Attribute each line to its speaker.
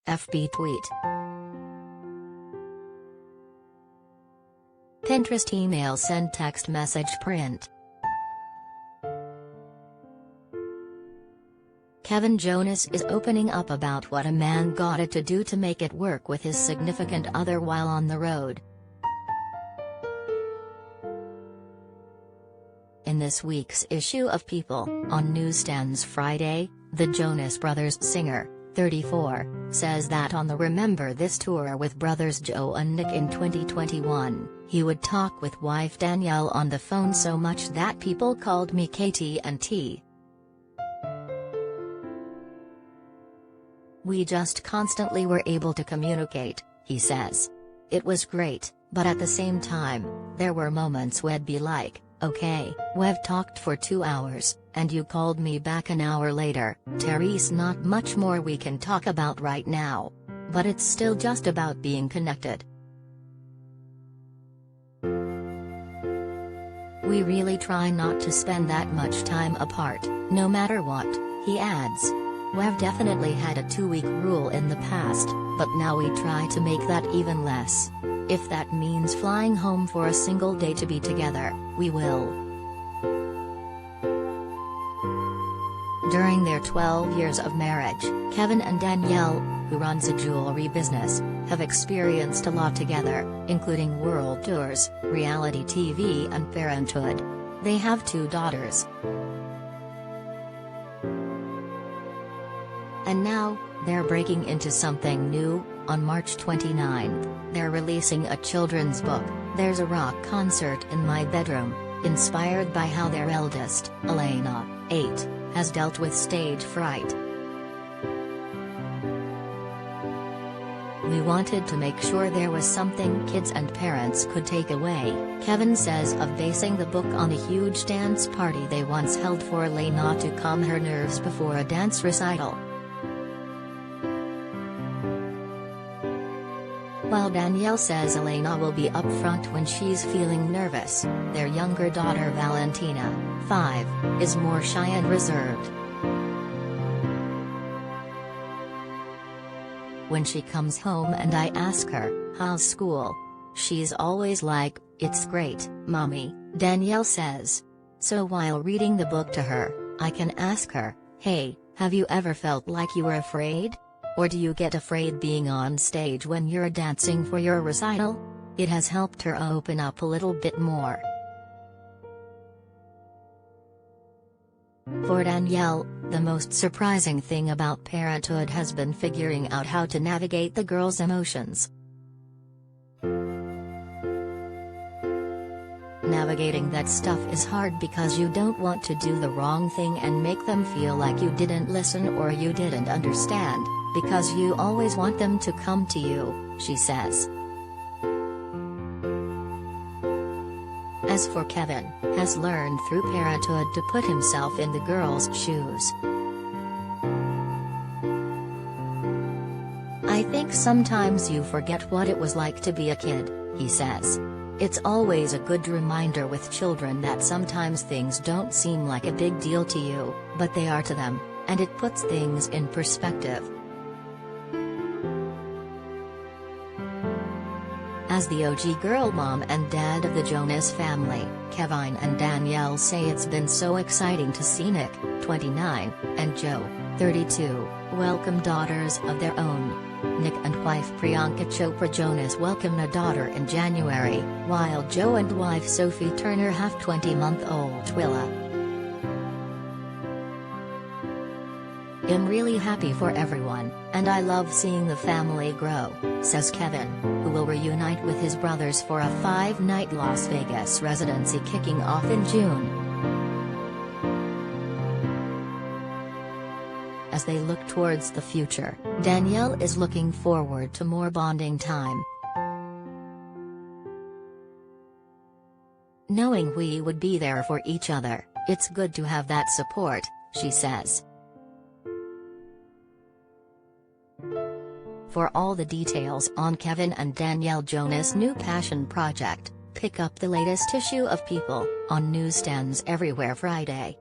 Speaker 1: FB tweet. Pinterest email send text message print. Kevin Jonas is opening up about what a man got to do to make it work with his significant other while on the road. In this week's issue of People, on Newsstands Friday, the Jonas Brothers singer, 34, says that on the Remember This tour with brothers Joe and Nick in 2021, he would talk with wife Danielle on the phone so much that people called me KT&T. We just constantly were able to communicate, he says. It was great, but at the same time, there were moments we'd be like, okay, we've talked for 2 hours, and you called me back an hour later, Terry's not much more we can talk about right now. But it's still just about being connected. We really try not to spend that much time apart, no matter what, he adds. We've definitely had a 2-week rule in the past, but now we try to make that even less. If that means flying home for a single day to be together, we will. During their 12 years of marriage, Kevin and Danielle, who runs a jewelry business, have experienced a lot together, including world tours, reality TV and parenthood. They have 2 daughters. And now, they're breaking into something new. On March 29, they're releasing a children's book, There's a Rock Concert in My Bedroom, inspired by how their eldest, Elena, 8, has dealt with stage fright. We wanted to make sure there was something kids and parents could take away, Kevin says of basing the book on a huge dance party they once held for Elena to calm her nerves before a dance recital. While Danielle says Elena will be up front when she's feeling nervous, their younger daughter Valentina, 5, is more shy and reserved. When she comes home and I ask her, "How's school?" she's always like, "It's great, Mommy," Danielle says. So while reading the book to her, I can ask her, "Hey, have you ever felt like you were afraid? Or do you get afraid being on stage when you're dancing for your recital?" It has helped her open up a little bit more. For Danielle, the most surprising thing about parenthood has been figuring out how to navigate the girls' emotions. Navigating that stuff is hard because you don't want to do the wrong thing and make them feel like you didn't listen or you didn't understand, because you always want them to come to you, she says. As for Kevin, has learned through parenthood to put himself in the girls' shoes. "I think sometimes you forget what it was like to be a kid," he says. "It's always a good reminder with children that sometimes things don't seem like a big deal to you, but they are to them, and it puts things in perspective." As the OG girl mom and dad of the Jonas family, Kevin and Danielle say it's been so exciting to see Nick, 29, and Joe, 32, welcome daughters of their own. Nick and wife Priyanka Chopra Jonas welcomed a daughter in January, while Joe and wife Sophie Turner have 20-month-old Twilla. "I'm really happy for everyone, and I love seeing the family grow," says Kevin, who will reunite with his brothers for a 5-night Las Vegas residency kicking off in June. As they look towards the future, Danielle is looking forward to more bonding time. "Knowing we would be there for each other, it's good to have that support," she says. For all the details on Kevin and Danielle Jonas' new passion project, pick up the latest issue of People, on Newsstands everywhere Friday.